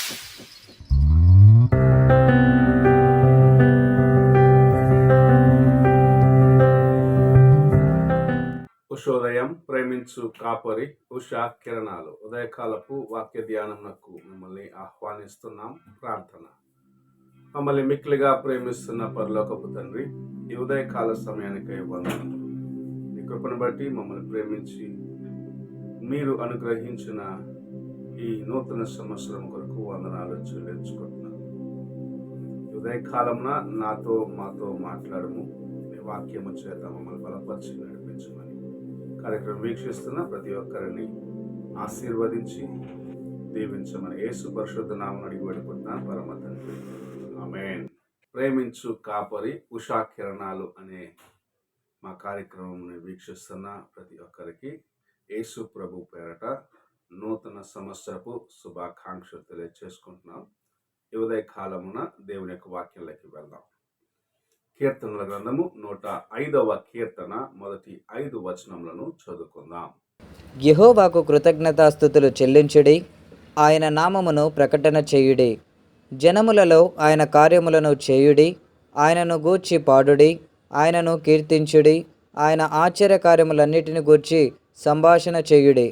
ఉషోదయం ప్రేమించు కాపరి ఉషా కిరణాలు ఉదయకాలపు వాక్య ధ్యానమునకు మిమ్మల్ని ఆహ్వానిస్తున్నాం. ప్రార్థన. మమ్మల్ని మిక్కిలిగా ప్రేమిస్తున్న పరలోకపు తండ్రి, ఈ ఉదయకాల సమయానికై వందనములు. మీ కృపను బట్టి మమ్మల్ని ప్రేమించి మీరు అనుగ్రహించిన ఈ నూతన సంవత్సరం కొరకు వందనాలు చెల్లించుకుంటున్నాను. ఉదయకాలమున నాతో మాతో మాట్లాడము, మీ వాక్యము చేత మమ్మల్ని బలపరిచి నడిపించమని కార్యక్రమం వీక్షిస్తున్న ప్రతి ఒక్కరిని ఆశీర్వదించి దీవించమని యేసు పరిశుద్ధ నామమున అడిగి వేడుకుంటున్నాను పరమ తండ్రి. ఆమేన్. ప్రేమించు కాపరి ఉషా కిరణాలు అనే మా కార్యక్రమం వీక్షిస్తున్న ప్రతి ఒక్కరికి యేసు ప్రభు పేరట నూతన సంవత్సరపు శుభాకాంక్షలు తెలియజేసుకుంటున్నాం. ఈ ఉదయ కాలమున దేవుని యొక్క వాక్యంలోకి వెళ్దాం. కీర్తనల గ్రంథము 105వ కీర్తన మొదటి 5 వచనములను చదువుకుందాం. యెహోవాకు కృతజ్ఞతాస్తుతులు చెల్లించుడి, ఆయన నామమును ప్రకటన చేయుడి. జనములలో ఆయన కార్యములను చేయుడి, ఆయనను గూర్చి పాడుడి, ఆయనను కీర్తించుడి. ఆయన ఆశ్చర్య కార్యములన్నిటిని గూర్చి సంభాషణ చేయుడి.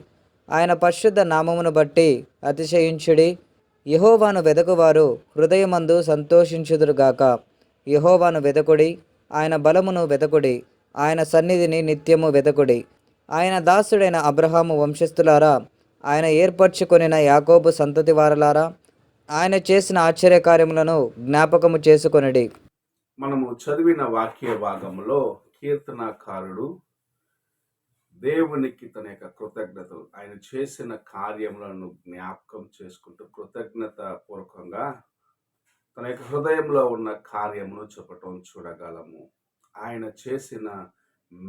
ఆయన పరిశుద్ధ నామమును బట్టి అతిశయించుడి. యెహోవాను వెదకువారు హృదయమందు సంతోషించుదురుగాక. యెహోవాను వెదకుడి, ఆయన బలమును వెదకుడి, ఆయన సన్నిధిని నిత్యము వెదకుడి. ఆయన దాసుడైన అబ్రహాము వంశస్థులారా, ఆయన ఏర్పరచుకొనిన యాకోబు సంతతి వారలారా, ఆయన చేసిన ఆశ్చర్యకార్యములను జ్ఞాపకము చేసుకొనిడి. మనము చదివిన వాక్య భాగంలో కీర్తనాకారుడు దేవునికి తన యొక్క కృతజ్ఞతలు, ఆయన చేసిన కార్యములను జ్ఞాపకం చేసుకుంటూ కృతజ్ఞత పూర్వకంగా తన యొక్క హృదయంలో ఉన్న కార్యమును చెప్పటం చూడగలము. ఆయన చేసిన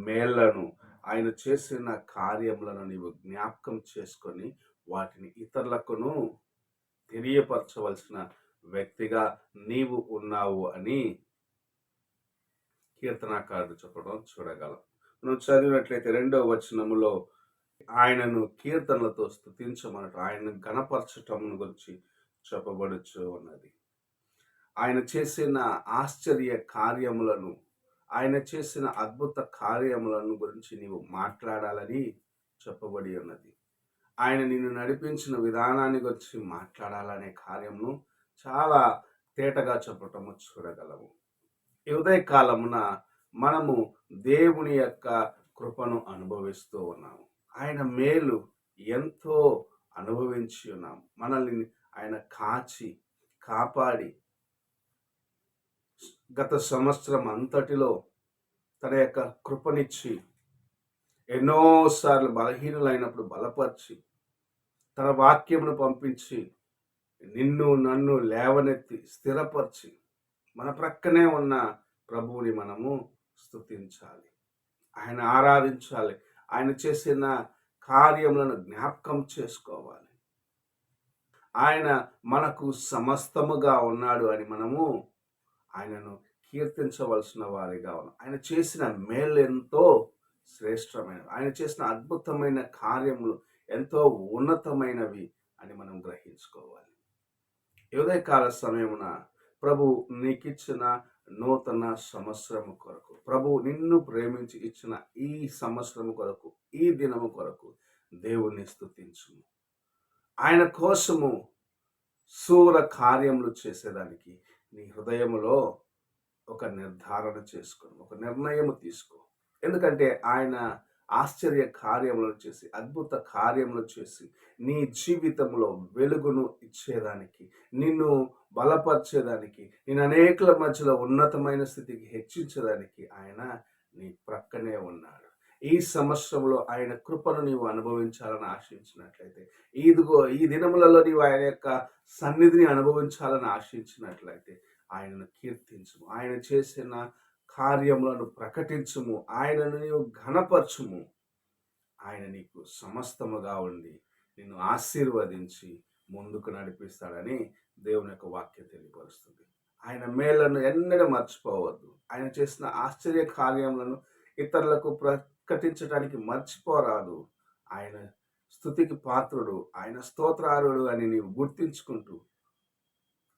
మేళ్లను, ఆయన చేసిన కార్యములను నీవు జ్ఞాపకం చేసుకొని వాటిని ఇతరులకును తెలియపరచవలసిన వ్యక్తిగా నీవు ఉన్నావు అని కీర్తనాకారుడు చెప్పడం చూడగలం. మనం చదివినట్లయితే 2వ వచనములో ఆయనను కీర్తనలతో స్తుతించమన్నట్టు ఆయనను ఘనపరచటం గురించి చెప్పబడుచు ఉన్నది. ఆయన చేసిన ఆశ్చర్య కార్యములను, ఆయన చేసిన అద్భుత కార్యములను గురించి నీవు మాట్లాడాలని చెప్పబడి ఉన్నది. ఆయన నిన్ను నడిపించిన విధానాన్ని గురించి మాట్లాడాలనే కార్యమును చాలా తేటగా చెప్పటము చూడగలము. ఈ ఉదయకాలమున మనము దేవుని యొక్క కృపను అనుభవిస్తూ ఉన్నాము. ఆయన మేలు ఎంతో అనుభవించి ఉన్నాము. మనల్ని ఆయన కాపాడి గత సంవత్సరం అంతటిలో తన యొక్క కృపనిచ్చి ఎన్నోసార్లు బలహీనులైనప్పుడు బలపరిచి తన వాక్యమును పంపించి నిన్ను నన్ను లేవనెత్తి స్థిరపరిచి మన ప్రక్కనే ఉన్న ప్రభువుని మనము స్తుతించాలి, ఆయన ఆరాధించాలి, ఆయన చేసిన కార్యములను జ్ఞాపకం చేసుకోవాలి. ఆయన మనకు సమస్తముగా ఉన్నాడు అని మనము ఆయనను కీర్తించవలసిన వారిగా ఉన్నాం. ఆయన చేసిన మేలు ఎంతో శ్రేష్టమైనవి, ఆయన చేసిన అద్భుతమైన కార్యములు ఎంతో ఉన్నతమైనవి అని మనం గ్రహించుకోవాలి. ఉదయకాల సమయమున ప్రభు నీకిచ్చిన నూతన సంవత్సరము కొరకు, ప్రభు నిన్ను ప్రేమించి ఇచ్చిన ఈ సంవత్సరము కొరకు, ఈ దినము కొరకు దేవుణ్ణి స్తుతించుము. ఆయన కోసము శూర కార్యములు చేసేదానికి నీ హృదయములో ఒక నిర్ధారణ చేసుకుని ఒక నిర్ణయం తీసుకో. ఎందుకంటే ఆయన ఆశ్చర్య కార్యములు చేసి, అద్భుత కార్యములు చేసి నీ జీవితంలో వెలుగును ఇచ్చేదానికి, నిన్ను బలపరిచేదానికి, నేను అనేకుల మధ్యలో ఉన్నతమైన స్థితికి హెచ్చించడానికి ఆయన నీ ప్రక్కనే ఉన్నాడు. ఈ సంవత్సరంలో ఆయన కృపను నీవు అనుభవించాలని ఆశించినట్లయితే, ఇదిగో ఈ దినములలో నీవు ఆయన యొక్క సన్నిధిని అనుభవించాలని ఆశించినట్లయితే ఆయనను కీర్తించుము, ఆయన చేసిన కార్యములను ప్రకటించుము, ఆయనను నీవు ఘనపరచుము. ఆయన నీకు సమస్తముగా ఉండి నిన్ను ఆశీర్వదించి ముందుకు నడిపిస్తాడని దేవుని యొక్క వాక్యం తెలియపరుస్తుంది. ఆయన మేళ్లను ఎన్నడూ మర్చిపోవద్దు. ఆయన చేసిన ఆశ్చర్య కార్యములను ఇతరులకు ప్రకటించడానికి మర్చిపోరాదు. ఆయన స్తుతికి పాత్రుడు, ఆయన స్తోత్రారుడు అని నీవు గుర్తించుకుంటూ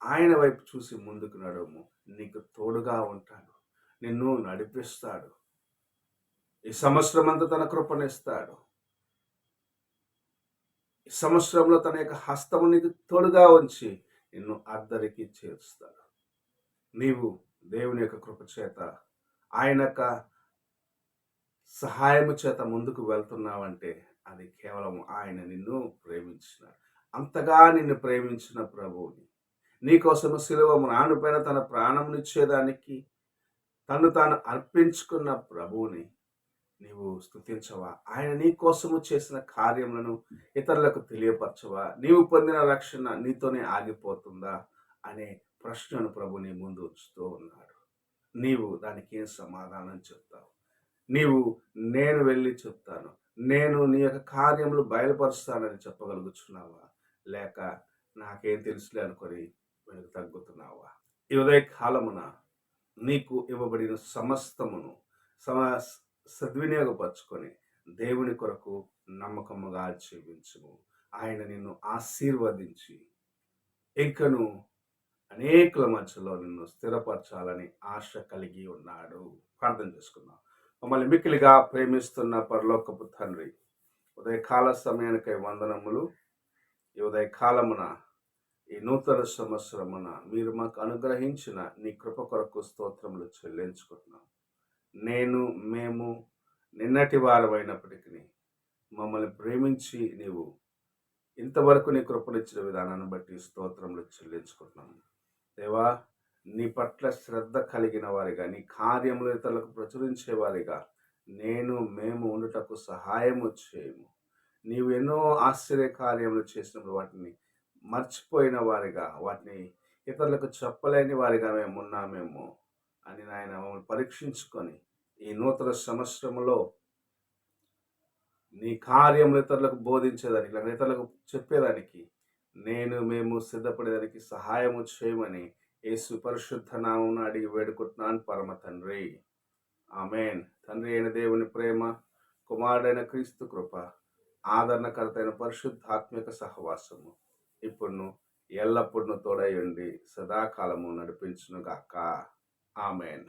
ఆయన వైపు చూసి ముందుకు నడుము. నీకు తోడుగా ఉంటాడు, నిన్ను నడిపిస్తాడు. ఈ సంవత్సరం అంతా తన కృపనిస్తాడు. ఈ సంవత్సరంలో తన యొక్క హస్తము నీకు తోడుగా ఉంచి నిన్ను అద్దరికి చేరుస్తాడు. నీవు దేవుని యొక్క కృప చేత, ఆయన యొక్క సహాయము చేత ముందుకు వెళ్తున్నావంటే అది కేవలం ఆయన నిన్ను ప్రేమించినాడు. అంతగా నిన్ను ప్రేమించిన ప్రభువుని, నీకోసము శిలువ మ్రానుపైన తన ప్రాణమునిచ్చేదానికి తను తాను అర్పించుకున్న ప్రభువుని నీవు స్తుతించవా? ఆయన నీ కోసము చేసిన కార్యములను ఇతరులకు తెలియపరచవా? నీవు పొందిన రక్షణ నీతోనే ఆగిపోతుందా అనే ప్రశ్నను ప్రభు నీ ముందు ఉంచుతూ ఉన్నాడు. నీవు దానికి ఏం సమాధానం చెప్తావు? నీవు నేను వెళ్ళి చెప్తాను, నేను నీ యొక్క కార్యములు బయలుపరుస్తానని చెప్పగలుగుతున్నావా? లేక నాకేం తెలుసులే అనుకొని వెనుక తగ్గుతున్నావా? ఈ ఉదయ కాలమున నీకు ఇవ్వబడిన సమస్తమును సద్వినియోగపరచుకొని దేవుని కొరకు నమ్మకముగా జీవించుము. ఆయన నిన్ను ఆశీర్వదించి ఇంకను అనేకుల మధ్యలో నిన్ను స్థిరపరచాలని ఆశ కలిగి ఉన్నాడు. ప్రార్థన చేసుకుందాం. మమ్మల్ని మిక్కిలిగా ప్రేమిస్తున్న పరలోకపు తండ్రి, ఉదయకాల సమయానికై వందనములు. ఈ ఉదయకాలమున, ఈ నూతన సంవత్సరమున మీరు మాకు అనుగ్రహించిన నీ కృప కొరకు స్తోత్రములు చెల్లించుకుంటున్నాం. మేము నిన్నటి వారమైనప్పటికీ మమ్మల్ని ప్రేమించి నీవు ఇంతవరకు నీ కృపనిచ్చిన విధానాన్ని బట్టి స్తోత్రములు చెల్లించుకుంటున్నాము. దేవా, నీ పట్ల శ్రద్ధ కలిగిన వారిగా, నీ కార్యములు ఇతరులకు ప్రచురించేవారిగా మేము ఉండుటకు సహాయము చేయము. నీవు ఎన్నో ఆశ్చర్య కార్యములు చేసినప్పుడు వాటిని మర్చిపోయిన వారిగా, వాటిని ఇతరులకు చెప్పలేని వారిగా మేము ఉన్నామేమో అని నాయన మమ్మల్ని పరీక్షించుకొని ఈ నూతన సంవత్సరంలో నీ కార్యములు ఇతరులకు బోధించేదానికి, లేదా ఇతరులకు చెప్పేదానికి మేము సిద్ధపడేదానికి సహాయము చేయమని యేసు పరిశుద్ధ నామమున అడిగి వేడుకుంటున్నాను పరమ తండ్రి. ఆమేన్. తండ్రి అయిన దేవుని ప్రేమ, కుమారుడైన క్రీస్తు కృప, ఆదరణకర్త అయిన పరిశుద్ధాత్మిక సహవాసము ఇప్పుడు ఎల్లప్పుడూ తోడై ఉండి సదాకాలము నడిపించును గాక. ఆమేన్.